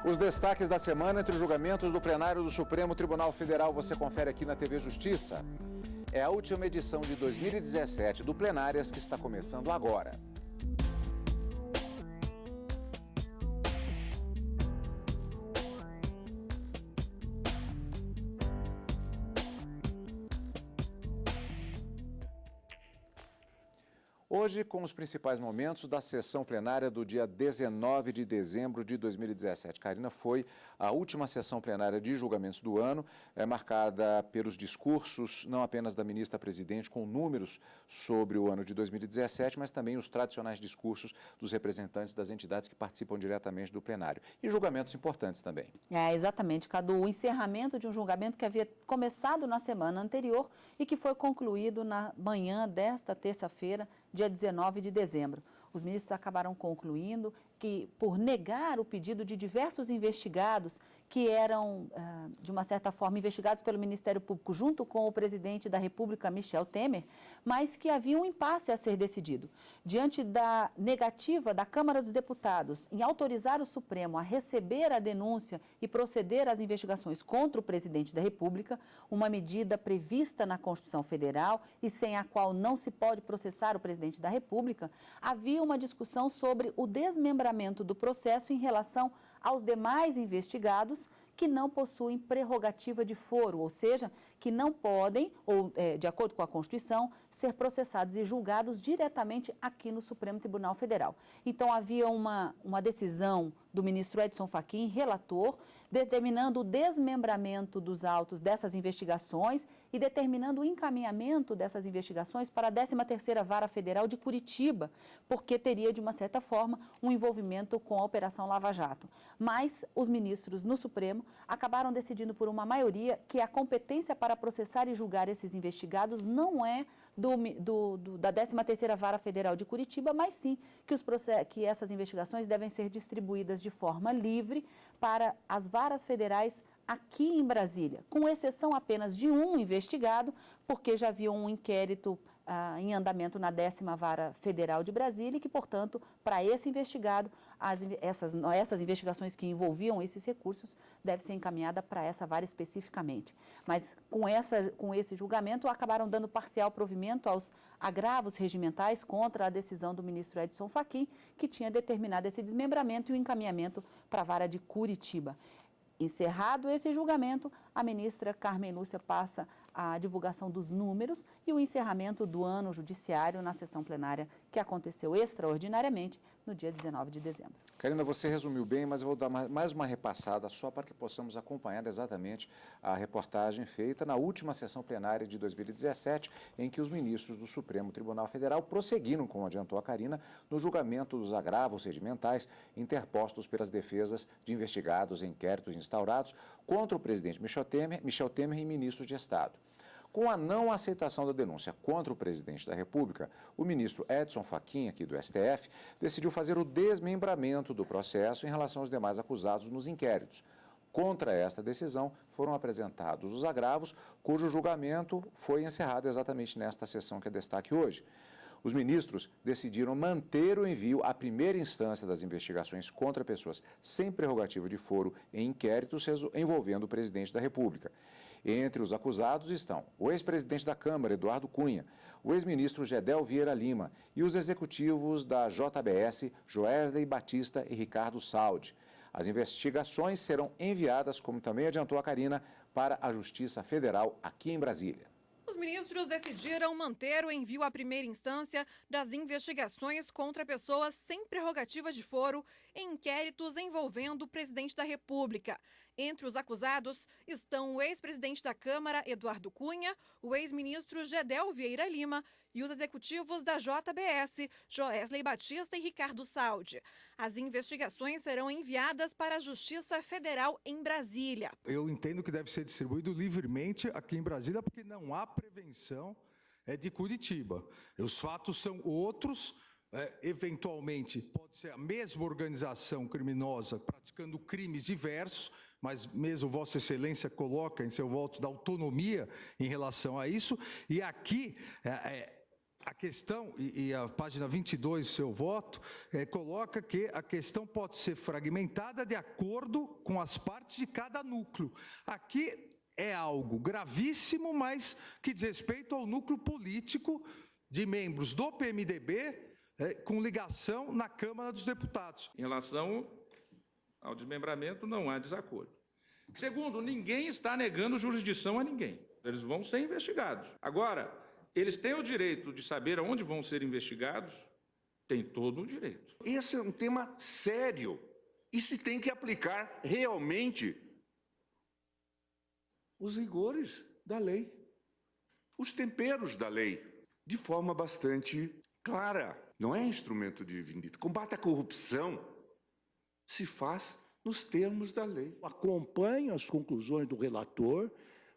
Os destaques da semana entre os julgamentos do plenário do Supremo Tribunal Federal você confere aqui na TV Justiça. É a última edição de 2017 do Plenárias que está começando agora. Hoje, com os principais momentos da sessão plenária do dia 19 de dezembro de 2017. Karina, foi a última sessão plenária de julgamentos do ano, marcada pelos discursos, não apenas da ministra-presidente, com números sobre o ano de 2017, mas também os tradicionais discursos dos representantes das entidades que participam diretamente do plenário. E julgamentos importantes também. Exatamente, Cadu. O encerramento de um julgamento que havia começado na semana anterior e que foi concluído na manhã desta terça-feira, dia 19 de dezembro. Os ministros acabaram concluindo que, por negar o pedido de diversos investigados que eram, de uma certa forma, investigados pelo Ministério Público junto com o presidente da República, Michel Temer, mas que havia um impasse a ser decidido. Diante da negativa da Câmara dos Deputados em autorizar o Supremo a receber a denúncia e proceder às investigações contra o presidente da República, uma medida prevista na Constituição Federal e sem a qual não se pode processar o presidente da República, havia uma discussão sobre o desmembramento do processo em relação aos demais investigados que não possuem prerrogativa de foro, ou seja, que não podem, ou de acordo com a Constituição, ser processados e julgados diretamente aqui no Supremo Tribunal Federal. Então, havia uma decisão do ministro Edson Fachin, relator, determinando o desmembramento dos autos dessas investigações e determinando o encaminhamento dessas investigações para a 13ª Vara Federal de Curitiba, porque teria, de uma certa forma, um envolvimento com a Operação Lava Jato. Mas os ministros no Supremo acabaram decidindo por uma maioria que a competência para processar e julgar esses investigados não é da 13ª Vara Federal de Curitiba, mas sim que essas investigações devem ser distribuídas de forma livre para as varas federais aqui em Brasília, com exceção apenas de um investigado, porque já havia um inquérito em andamento na 10ª Vara Federal de Brasília e que, portanto, para esse investigado, essas investigações que envolviam esses recursos devem ser encaminhadas para essa vara especificamente. Mas com esse julgamento acabaram dando parcial provimento aos agravos regimentais contra a decisão do ministro Edson Fachin, que tinha determinado esse desmembramento e o encaminhamento para a vara de Curitiba. Encerrado esse julgamento, a ministra Carmen Lúcia passa a divulgação dos números e o encerramento do ano judiciário na sessão plenária que aconteceu extraordinariamente no dia 19 de dezembro. Karina, você resumiu bem, mas eu vou dar mais uma repassada só para que possamos acompanhar exatamente a reportagem feita na última sessão plenária de 2017, em que os ministros do Supremo Tribunal Federal prosseguiram, como adiantou a Karina, no julgamento dos agravos regimentais interpostos pelas defesas de investigados em inquéritos instaurados contra o presidente Michel Temer e ministros de Estado. Com a não aceitação da denúncia contra o presidente da República, o ministro Edson Fachin, aqui do STF, decidiu fazer o desmembramento do processo em relação aos demais acusados nos inquéritos. Contra esta decisão, foram apresentados os agravos, cujo julgamento foi encerrado exatamente nesta sessão que é destaque hoje. Os ministros decidiram manter o envio à primeira instância das investigações contra pessoas sem prerrogativa de foro em inquéritos envolvendo o presidente da República. Entre os acusados estão o ex-presidente da Câmara, Eduardo Cunha, o ex-ministro Gedel Vieira Lima e os executivos da JBS, Joesley Batista e Ricardo Saldi. As investigações serão enviadas, como também adiantou a Karina, para a Justiça Federal aqui em Brasília. Os ministros decidiram manter o envio à primeira instância das investigações contra pessoas sem prerrogativa de foro em inquéritos envolvendo o presidente da República. Entre os acusados estão o ex-presidente da Câmara, Eduardo Cunha, o ex-ministro Gedel Vieira Lima e os executivos da JBS, Joesley Batista e Ricardo Saldi. As investigações serão enviadas para a Justiça Federal em Brasília. Eu entendo que deve ser distribuído livremente aqui em Brasília, porque não há prevenção de Curitiba. Os fatos são outros. Eventualmente, pode ser a mesma organização criminosa praticando crimes diversos, mas mesmo Vossa Excelência coloca em seu voto da autonomia em relação a isso. E aqui, A questão, e a página 22 do seu voto, coloca que a questão pode ser fragmentada de acordo com as partes de cada núcleo. Aqui é algo gravíssimo, mas que diz respeito ao núcleo político de membros do PMDB com ligação na Câmara dos Deputados. Em relação ao desmembramento, não há desacordo. Segundo, ninguém está negando jurisdição a ninguém. Eles vão ser investigados. Agora, eles têm o direito de saber aonde vão ser investigados? Tem todo o direito. Esse é um tema sério e se tem que aplicar realmente os rigores da lei, os temperos da lei, de forma bastante clara. Não é instrumento de vindita. Combate à corrupção se faz nos termos da lei. Acompanho as conclusões do relator,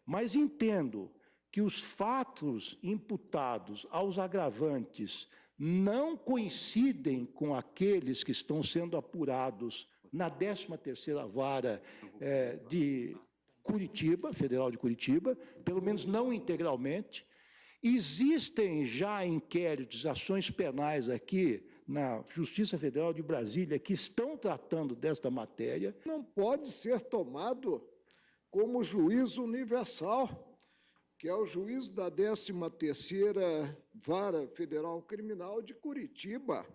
mas entendo que os fatos imputados aos agravantes não coincidem com aqueles que estão sendo apurados na 13ª Vara de Curitiba, Federal de Curitiba, pelo menos não integralmente. Existem já inquéritos, ações penais aqui na Justiça Federal de Brasília que estão tratando desta matéria. Não pode ser tomado como juízo universal, que é o juízo da 13ª Vara Federal Criminal de Curitiba.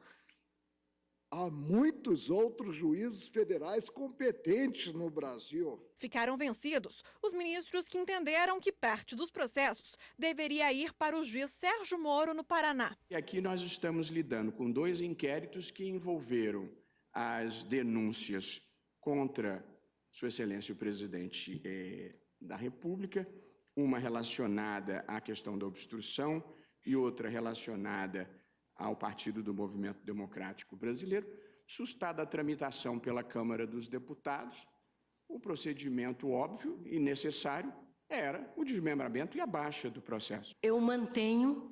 Há muitos outros juízes federais competentes no Brasil. Ficaram vencidos os ministros que entenderam que parte dos processos deveria ir para o juiz Sérgio Moro, no Paraná. E aqui nós estamos lidando com 2 inquéritos que envolveram as denúncias contra Sua Excelência o Presidente da República, uma relacionada à questão da obstrução e outra relacionada ao Partido do Movimento Democrático Brasileiro. Sustada a tramitação pela Câmara dos Deputados, o procedimento óbvio e necessário era o desmembramento e a baixa do processo. Eu mantenho,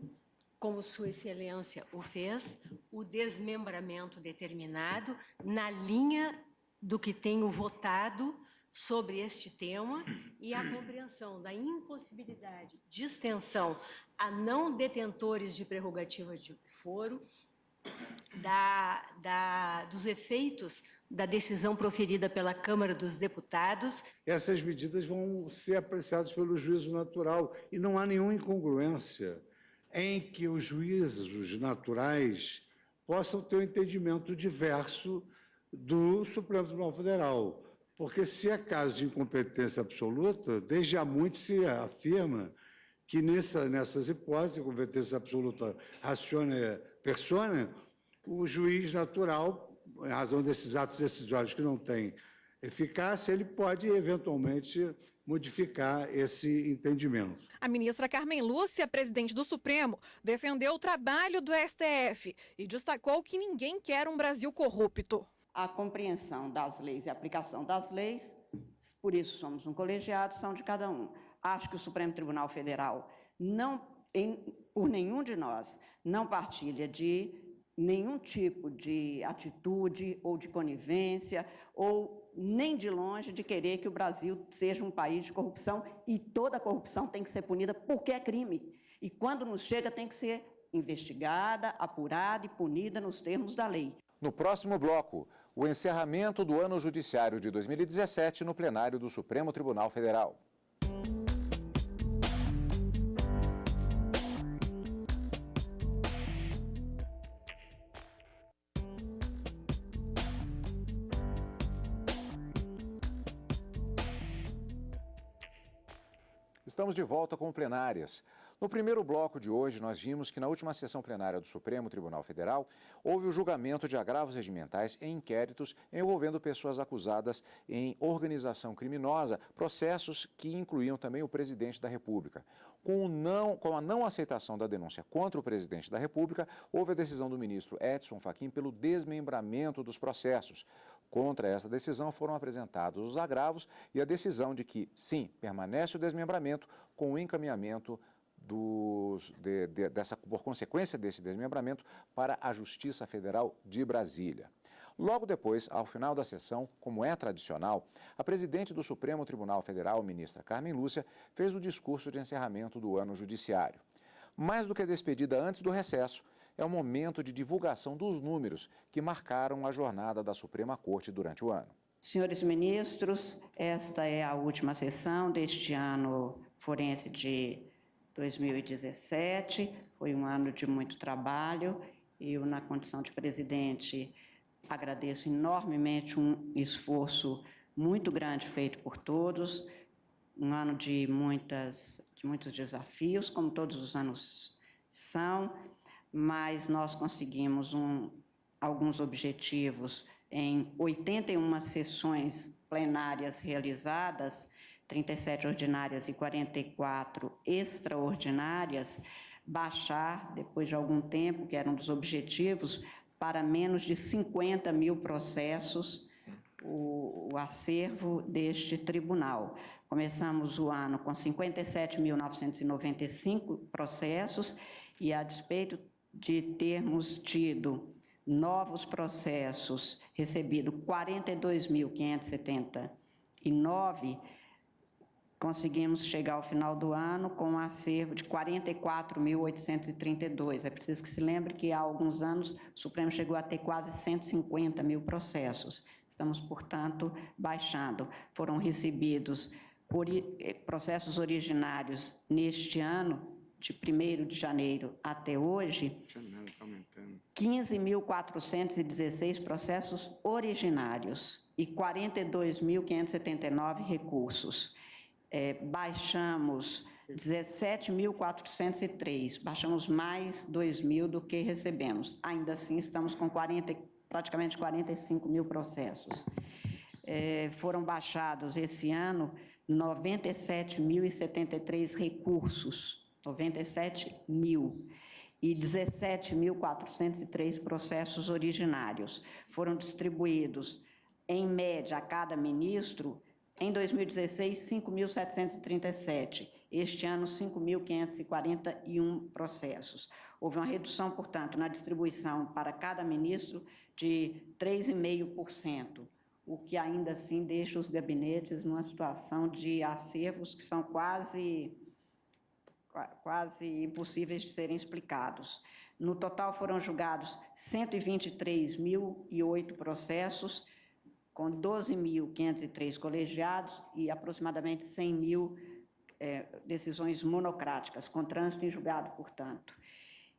como Sua Excelência o fez, o desmembramento determinado na linha do que tenho votado sobre este tema e a compreensão da impossibilidade de extensão a não detentores de prerrogativa de foro, dos efeitos da decisão proferida pela Câmara dos Deputados. Essas medidas vão ser apreciadas pelo juízo natural e não há nenhuma incongruência em que os juízos naturais possam ter um entendimento diverso do Supremo Tribunal Federal. Porque se é caso de incompetência absoluta, desde há muito se afirma que nessas hipóteses, incompetência absoluta ratione persona, o juiz natural, em razão desses atos decisórios que não têm eficácia, ele pode eventualmente modificar esse entendimento. A ministra Carmen Lúcia, presidente do Supremo, defendeu o trabalho do STF e destacou que ninguém quer um Brasil corrupto. A compreensão das leis e a aplicação das leis, por isso somos um colegiado, são de cada um. Acho que o Supremo Tribunal Federal, por nenhum de nós, não partilha de nenhum tipo de atitude ou de conivência, ou nem de longe de querer que o Brasil seja um país de corrupção, e toda corrupção tem que ser punida porque é crime. E quando nos chega tem que ser investigada, apurada e punida nos termos da lei. No próximo bloco, o encerramento do ano judiciário de 2017 no plenário do Supremo Tribunal Federal. Estamos de volta com plenárias. No primeiro bloco de hoje, nós vimos que na última sessão plenária do Supremo Tribunal Federal, houve o julgamento de agravos regimentais em inquéritos envolvendo pessoas acusadas em organização criminosa, processos que incluíam também o presidente da República. Com a não aceitação da denúncia contra o presidente da República, houve a decisão do ministro Edson Fachin pelo desmembramento dos processos. Contra essa decisão foram apresentados os agravos e a decisão de que, sim, permanece o desmembramento com o encaminhamento por consequência desse desmembramento para a Justiça Federal de Brasília. Logo depois, ao final da sessão, como é tradicional, a presidente do Supremo Tribunal Federal, ministra Carmen Lúcia, fez o discurso de encerramento do ano judiciário. Mais do que a despedida antes do recesso, é o momento de divulgação dos números que marcaram a jornada da Suprema Corte durante o ano. Senhores ministros, esta é a última sessão deste ano forense de 2017. Foi um ano de muito trabalho. Eu, na condição de presidente, agradeço enormemente um esforço muito grande feito por todos. Um ano de muitos desafios, como todos os anos são, mas nós conseguimos alguns objetivos em 81 sessões plenárias realizadas, 37 ordinárias e 44 extraordinárias, baixar, depois de algum tempo, que era um dos objetivos, para menos de 50 mil processos o acervo deste tribunal. Começamos o ano com 57.995 processos e, a despeito de termos tido novos processos, recebido 42.579, conseguimos chegar ao final do ano com um acervo de 44.832. É preciso que se lembre que há alguns anos o Supremo chegou a ter quase 150 mil processos. Estamos, portanto, baixando. Foram recebidos processos originários neste ano, de 1º de janeiro até hoje, 15.416 processos originários e 42.579 recursos. Baixamos 17.403, baixamos mais 2.000 do que recebemos. Ainda assim, estamos com praticamente 45 mil processos. Foram baixados esse ano 97.073 recursos, 97 mil, e 17.403 processos originários. Foram distribuídos, em média, a cada ministro, em 2016, 5.737. Este ano, 5.541 processos. Houve uma redução, portanto, na distribuição para cada ministro de 3,5%, o que ainda assim deixa os gabinetes numa situação de acervos que são quase impossíveis de serem explicados. No total, foram julgados 123.008 processos, com 12.503 colegiados e aproximadamente 100 mil decisões monocráticas, com trânsito em julgado, portanto.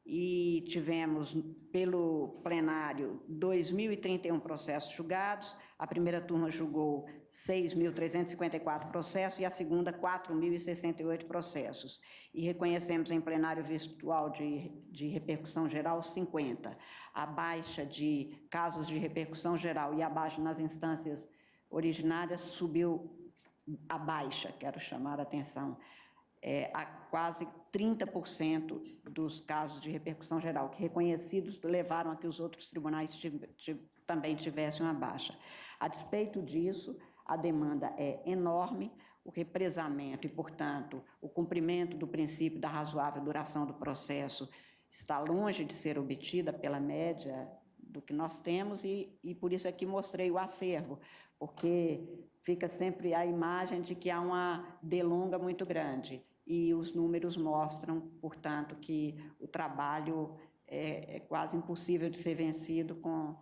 E tivemos, pelo plenário, 2.031 processos julgados. A primeira turma julgou 6.354 processos e a segunda, 4.068 processos. E reconhecemos em plenário virtual de repercussão geral 50. A baixa de casos de repercussão geral e a baixa nas instâncias originárias subiu a baixa, quero chamar a atenção, a quase 30% dos casos de repercussão geral, que reconhecidos levaram a que os outros tribunais também tivessem uma baixa. A despeito disso, a demanda é enorme, o represamento e, portanto, o cumprimento do princípio da razoável duração do processo está longe de ser obtida pela média do que nós temos e por isso aqui mostrei o acervo, porque fica sempre a imagem de que há uma delonga muito grande. E os números mostram, portanto, que o trabalho é quase impossível de ser vencido com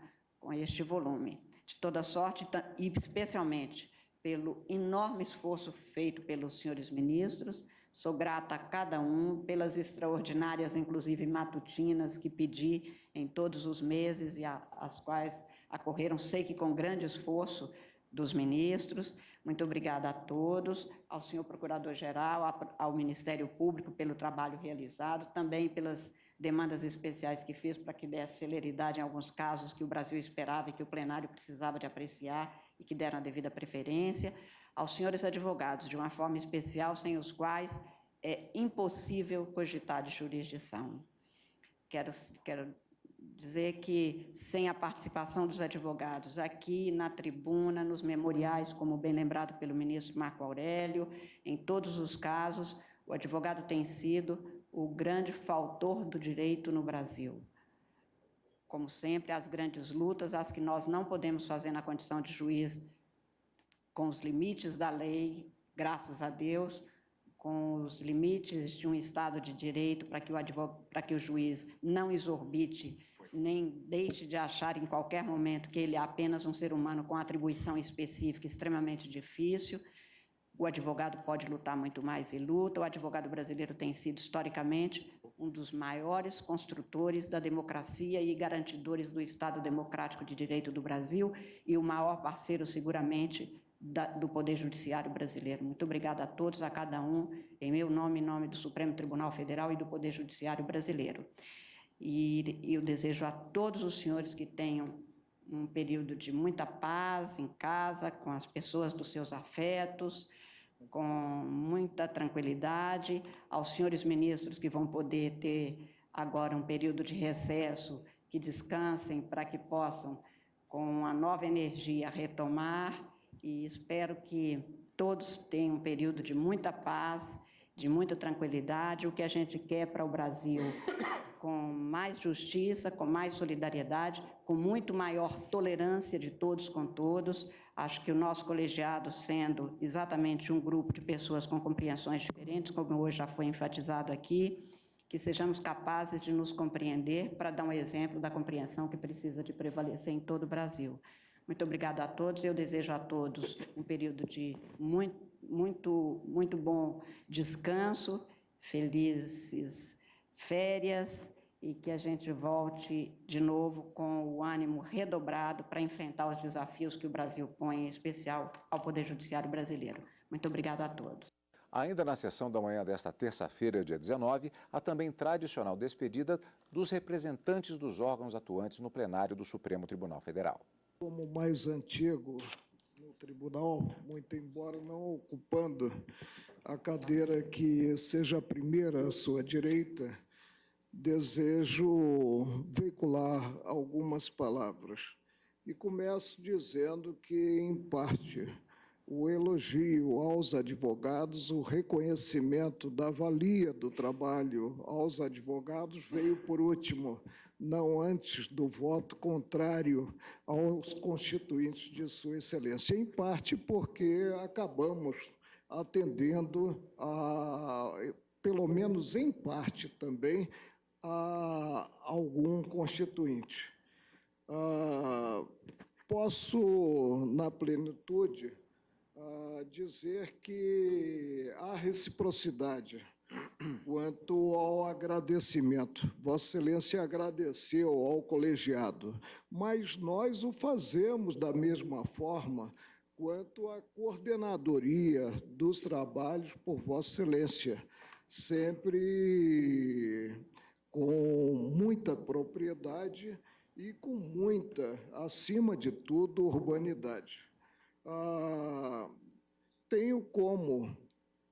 este volume. De toda sorte, e especialmente pelo enorme esforço feito pelos senhores ministros, sou grata a cada um, pelas extraordinárias, inclusive matutinas, que pedi em todos os meses e as quais ocorreram, sei que com grande esforço dos ministros. Muito obrigada a todos, ao senhor Procurador-Geral, ao Ministério Público pelo trabalho realizado, também pelas demandas especiais que fez para que desse celeridade em alguns casos que o Brasil esperava e que o plenário precisava de apreciar e que deram a devida preferência, aos senhores advogados, de uma forma especial, sem os quais é impossível cogitar de jurisdição. Quero dizer que, sem a participação dos advogados aqui na tribuna, nos memoriais, como bem lembrado pelo ministro Marco Aurélio, em todos os casos, o advogado tem sido o grande fautor do direito no Brasil. Como sempre, as grandes lutas, as que nós não podemos fazer na condição de juiz, com os limites da lei, graças a Deus, com os limites de um Estado de Direito, para que o juiz não exorbite, nem deixe de achar em qualquer momento que ele é apenas um ser humano com atribuição específica extremamente difícil. O advogado pode lutar muito mais e luta. O advogado brasileiro tem sido, historicamente, um dos maiores construtores da democracia e garantidores do Estado democrático de direito do Brasil e o maior parceiro, seguramente, do Poder Judiciário brasileiro. Muito obrigada a todos, a cada um, em meu nome, em nome do Supremo Tribunal Federal e do Poder Judiciário brasileiro. E eu desejo a todos os senhores que tenham um período de muita paz em casa, com as pessoas dos seus afetos, com muita tranquilidade, aos senhores ministros que vão poder ter agora um período de recesso, que descansem para que possam, com uma nova energia, retomar, e espero que todos tenham um período de muita paz, de muita tranquilidade, o que a gente quer para o Brasil, com mais justiça, com mais solidariedade, com muito maior tolerância de todos com todos. Acho que o nosso colegiado, sendo exatamente um grupo de pessoas com compreensões diferentes, como hoje já foi enfatizado aqui, que sejamos capazes de nos compreender para dar um exemplo da compreensão que precisa de prevalecer em todo o Brasil. Muito obrigada a todos. Eu desejo a todos um período de muito bom descanso, felizes férias, e que a gente volte de novo com o ânimo redobrado para enfrentar os desafios que o Brasil põe, em especial ao Poder Judiciário brasileiro. Muito obrigada a todos. Ainda na sessão da manhã desta terça-feira, dia 19, há também tradicional despedida dos representantes dos órgãos atuantes no plenário do Supremo Tribunal Federal. Como mais antigo no tribunal, muito embora não ocupando a cadeira que seja a primeira à sua direita, desejo veicular algumas palavras. E começo dizendo que, em parte, o elogio aos advogados, o reconhecimento da valia do trabalho aos advogados veio por último, não antes do voto contrário aos constituintes de Sua Excelência, em parte porque acabamos atendendo, pelo menos em parte também, a algum constituinte. Posso, na plenitude, dizer que há reciprocidade quanto ao agradecimento. Vossa Excelência agradeceu ao colegiado, mas nós o fazemos da mesma forma quanto à coordenadoria dos trabalhos por Vossa Excelência, sempre com muita propriedade e com muita, acima de tudo, urbanidade. Tenho como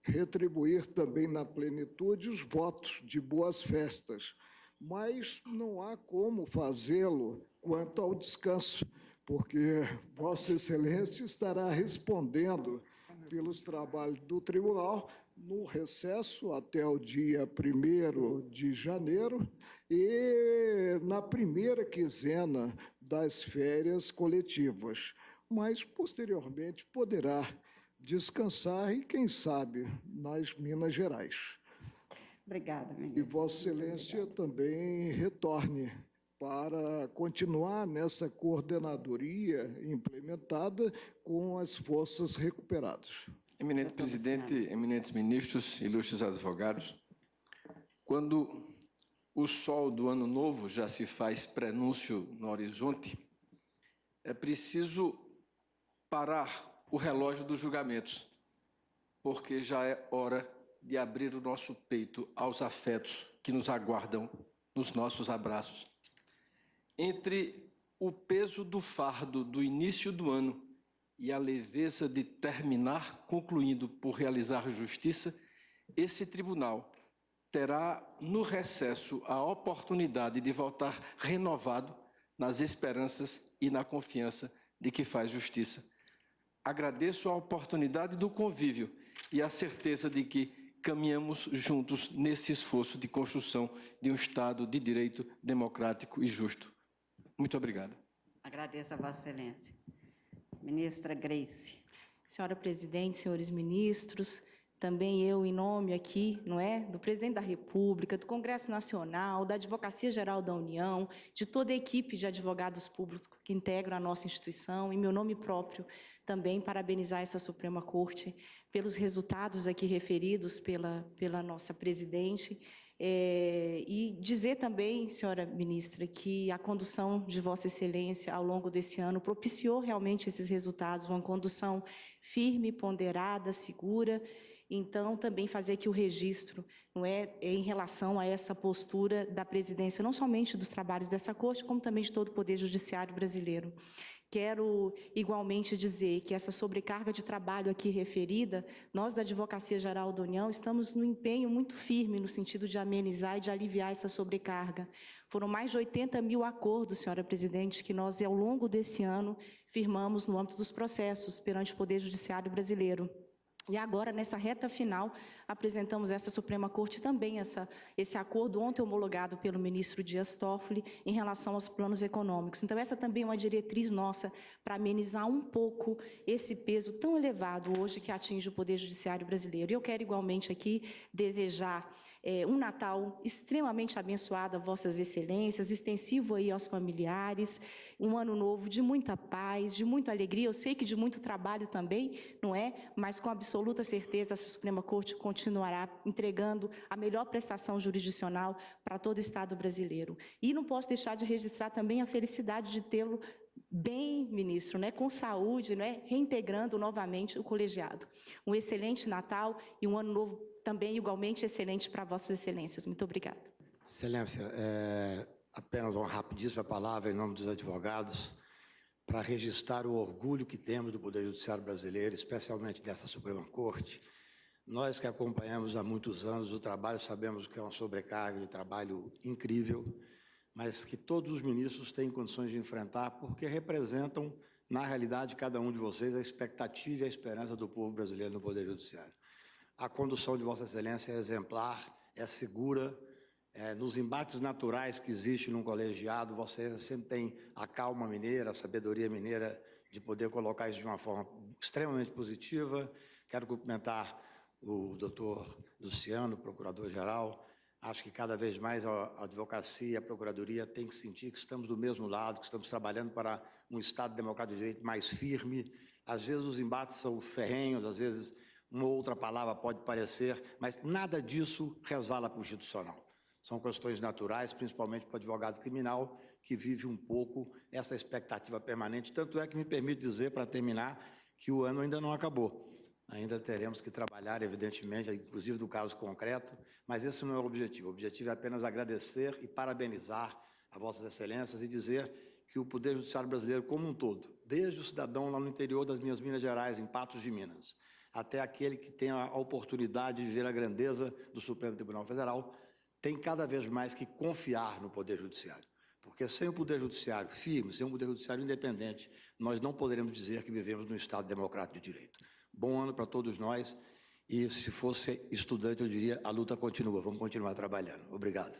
retribuir também na plenitude os votos de boas festas, mas não há como fazê-lo quanto ao descanso, porque Vossa Excelência estará respondendo pelos trabalhos do tribunal no recesso até o dia 1º de janeiro e na primeira quinzena das férias coletivas, mas posteriormente poderá descansar e, quem sabe, nas Minas Gerais. Obrigada, ministro. E Vossa Excelência também retorne para continuar nessa coordenadoria implementada com as forças recuperadas. Eminente presidente, eminentes ministros, ilustres advogados, quando o sol do ano novo já se faz prenúncio no horizonte, é preciso parar o relógio dos julgamentos, porque já é hora de abrir o nosso peito aos afetos que nos aguardam nos nossos abraços. Entre o peso do fardo do início do ano e a leveza de terminar concluindo por realizar justiça, esse tribunal terá no recesso a oportunidade de voltar renovado nas esperanças e na confiança de que faz justiça. Agradeço a oportunidade do convívio e a certeza de que caminhamos juntos nesse esforço de construção de um Estado de direito democrático e justo. Muito obrigado. Agradeço a Vossa Excelência. Ministra Grace. Senhora Presidente, senhores ministros, também eu, em nome aqui, não é, do Presidente da República, do Congresso Nacional, da Advocacia Geral da União, de toda a equipe de advogados públicos que integram a nossa instituição, em meu nome próprio, também parabenizar essa Suprema Corte pelos resultados aqui referidos pela nossa presidente, e dizer também, senhora ministra, que a condução de Vossa Excelência ao longo desse ano propiciou realmente esses resultados, uma condução firme, ponderada, segura. Então, também fazer aqui o registro, não é, em relação a essa postura da presidência, não somente dos trabalhos dessa Corte, como também de todo o Poder Judiciário brasileiro. Quero, igualmente, dizer que essa sobrecarga de trabalho aqui referida, nós da Advocacia Geral da União estamos no empenho muito firme no sentido de amenizar e de aliviar essa sobrecarga. Foram mais de 80 mil acordos, senhora presidente, que nós, ao longo desse ano, firmamos no âmbito dos processos perante o Poder Judiciário brasileiro. E agora, nessa reta final, apresentamos essa Suprema Corte também, esse acordo ontem homologado pelo ministro Dias Toffoli em relação aos planos econômicos. Então, essa também é uma diretriz nossa para amenizar um pouco esse peso tão elevado hoje que atinge o Poder Judiciário brasileiro. E eu quero igualmente aqui desejar um Natal extremamente abençoado a Vossas Excelências, extensivo aí aos familiares, um ano novo de muita paz, de muita alegria, eu sei que de muito trabalho também, não é? Mas com absoluta certeza essa Suprema Corte continuará entregando a melhor prestação jurisdicional para todo o Estado brasileiro. E não posso deixar de registrar também a felicidade de tê-lo bem, ministro, né, com saúde, né, reintegrando novamente o colegiado. Um excelente Natal e um ano novo também igualmente excelente para Vossas Excelências. Muito obrigada. Excelência, apenas uma rapidíssima palavra em nome dos advogados para registrar o orgulho que temos do Poder Judiciário brasileiro, especialmente dessa Suprema Corte. Nós que acompanhamos há muitos anos o trabalho, sabemos que é uma sobrecarga de trabalho incrível, mas que todos os ministros têm condições de enfrentar, porque representam, na realidade, cada um de vocês, a expectativa e a esperança do povo brasileiro no Poder Judiciário. A condução de Vossa Excelência é exemplar, é segura, nos embates naturais que existem num colegiado, Vossa Excelência sempre tem a calma mineira, a sabedoria mineira de poder colocar isso de uma forma extremamente positiva. Quero cumprimentar o doutor Luciano, procurador-geral. Acho que cada vez mais a advocacia, a procuradoria tem que sentir que estamos do mesmo lado, que estamos trabalhando para um Estado democrático de direito mais firme. Às vezes os embates são ferrenhos, às vezes uma ou outra palavra pode parecer, mas nada disso resvala para o institucional. São questões naturais, principalmente para o advogado criminal, que vive um pouco essa expectativa permanente. Tanto é que me permite dizer, para terminar, que o ano ainda não acabou. Ainda teremos que trabalhar, evidentemente, inclusive do caso concreto, mas esse não é o objetivo. O objetivo é apenas agradecer e parabenizar a Vossas Excelências e dizer que o Poder Judiciário brasileiro como um todo, desde o cidadão lá no interior das minhas Minas Gerais, em Patos de Minas, até aquele que tem a oportunidade de ver a grandeza do Supremo Tribunal Federal, tem cada vez mais que confiar no Poder Judiciário. Porque sem o Poder Judiciário firme, sem um Poder Judiciário independente, nós não poderemos dizer que vivemos num Estado democrático de direito. Bom ano para todos nós e, se fosse estudante, eu diria, a luta continua, vamos continuar trabalhando. Obrigado.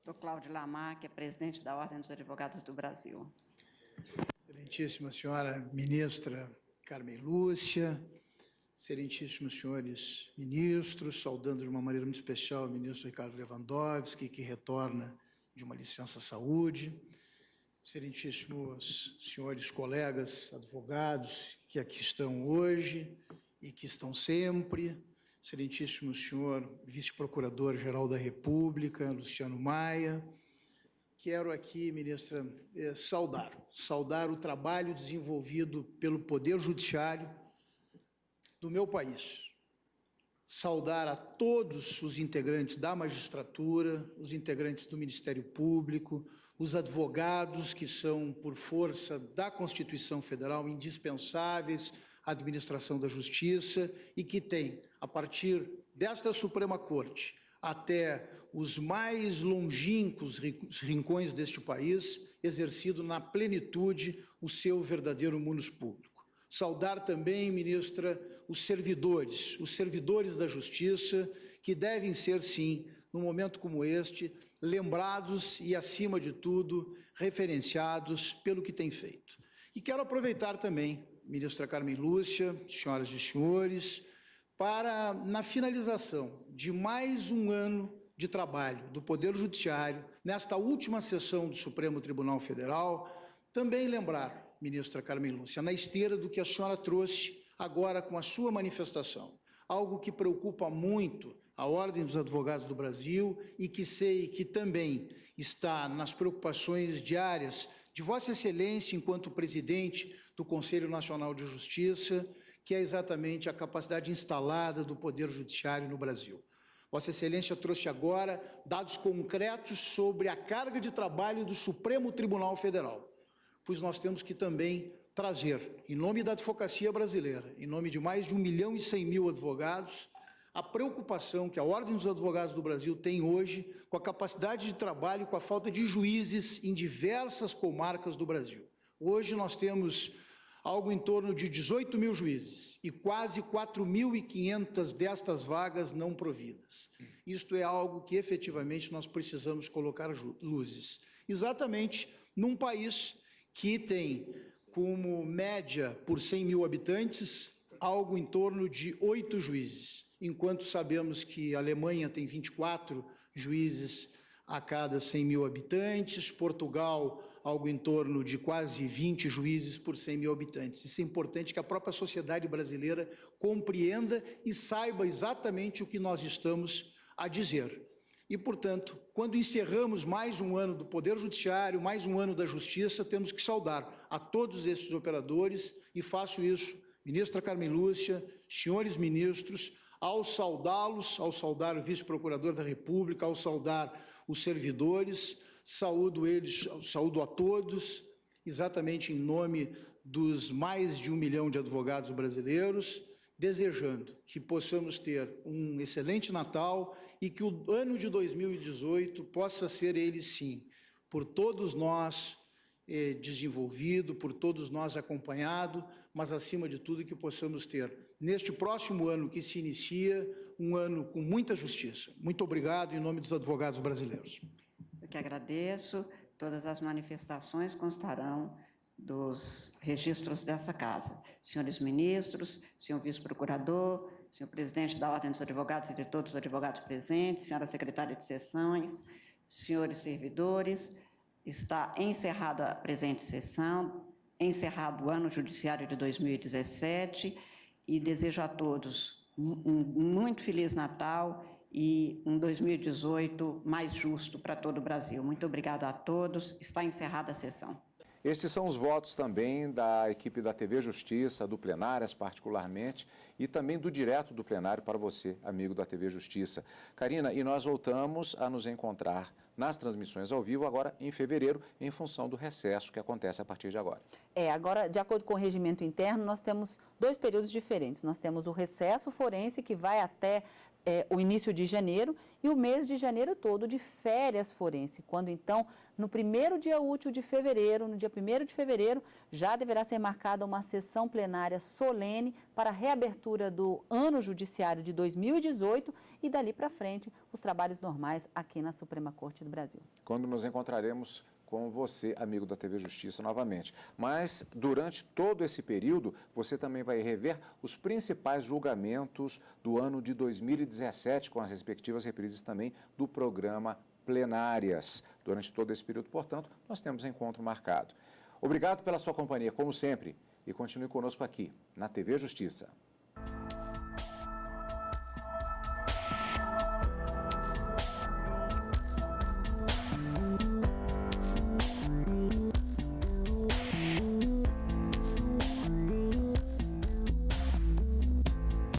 Dr. Cláudio Lamar, que é presidente da Ordem dos Advogados do Brasil. Excelentíssima senhora ministra Carmen Lúcia, excelentíssimos senhores ministros, saudando de uma maneira muito especial o ministro Ricardo Lewandowski, que retorna de uma licença-saúde, excelentíssimos senhores colegas advogados que aqui estão hoje e que estão sempre, excelentíssimo senhor vice-procurador-geral da República, Luciano Maia. Quero aqui, ministra, saudar o trabalho desenvolvido pelo Poder Judiciário do meu país. Saudar a todos os integrantes da magistratura, os integrantes do Ministério Público, os advogados que são, por força da Constituição Federal, indispensáveis à administração da Justiça e que têm, a partir desta Suprema Corte, até os mais longínquos rincões deste país, exercido na plenitude o seu verdadeiro munus público. Saudar também, ministra, os servidores da Justiça, que devem ser, sim, num momento como este, lembrados e, acima de tudo, referenciados pelo que têm feito. E quero aproveitar também, ministra Carmen Lúcia, senhoras e senhores, para, na finalização de mais um ano de trabalho do Poder Judiciário, nesta última sessão do Supremo Tribunal Federal, também lembrar, ministra Carmen Lúcia, na esteira do que a senhora trouxe agora com a sua manifestação, algo que preocupa muito a Ordem dos Advogados do Brasil e que sei que também está nas preocupações diárias de Vossa Excelência enquanto presidente do Conselho Nacional de Justiça, que é exatamente a capacidade instalada do Poder Judiciário no Brasil. Vossa Excelência trouxe agora dados concretos sobre a carga de trabalho do Supremo Tribunal Federal, pois nós temos que também trazer, em nome da advocacia brasileira, em nome de mais de 1.100.000 advogados, a preocupação que a Ordem dos Advogados do Brasil tem hoje com a capacidade de trabalho, com a falta de juízes em diversas comarcas do Brasil. Hoje nós temos algo em torno de 18.000 juízes e quase 4.500 destas vagas não providas. Isto é algo que efetivamente nós precisamos colocar luzes. Exatamente num país que tem como média por 100.000 habitantes algo em torno de 8 juízes, enquanto sabemos que a Alemanha tem 24 juízes a cada 100.000 habitantes, Portugal algo em torno de quase 20 juízes por 100.000 habitantes. Isso é importante que a própria sociedade brasileira compreenda e saiba exatamente o que nós estamos a dizer. E, portanto, quando encerramos mais um ano do Poder Judiciário, mais um ano da Justiça, temos que saudar a todos esses operadores, e faço isso, ministra Carmen Lúcia, senhores ministros, ao saudá-los, ao saudar o vice-procurador da República, ao saudar os servidores, saúdo eles, saúdo a todos, exatamente em nome dos mais de 1 milhão de advogados brasileiros, desejando que possamos ter um excelente Natal e que o ano de 2018 possa ser ele, sim, por todos nós desenvolvido, por todos nós acompanhado, mas, acima de tudo, que possamos ter, neste próximo ano que se inicia, um ano com muita justiça. Muito obrigado, em nome dos advogados brasileiros. Eu que agradeço. Todas as manifestações constarão dos registros dessa casa. Senhores ministros, senhor vice-procurador, senhor presidente da Ordem dos Advogados e de todos os advogados presentes, senhora secretária de sessões, senhores servidores, está encerrada a presente sessão, encerrado o ano judiciário de 2017 e desejo a todos um muito feliz Natal e um 2018 mais justo para todo o Brasil. Muito obrigada a todos. Está encerrada a sessão. Estes são os votos também da equipe da TV Justiça, do Plenárias particularmente, e também do direto do plenário para você, amigo da TV Justiça. Karina, e nós voltamos a nos encontrar nas transmissões ao vivo agora em fevereiro, em função do recesso que acontece a partir de agora. Agora, de acordo com o regimento interno, nós temos 2 períodos diferentes. Nós temos o recesso forense, que vai até o início de janeiro, e o mês de janeiro todo de férias forense, quando então, no primeiro dia útil de fevereiro, no dia 1º de fevereiro, já deverá ser marcada uma sessão plenária solene para a reabertura do ano judiciário de 2018 e dali para frente os trabalhos normais aqui na Suprema Corte do Brasil. Quando nos encontraremos com você, amigo da TV Justiça, novamente. Mas, durante todo esse período, você também vai rever os principais julgamentos do ano de 2017, com as respectivas reprises também do programa Plenárias. Durante todo esse período, portanto, nós temos encontro marcado. Obrigado pela sua companhia, como sempre, e continue conosco aqui, na TV Justiça.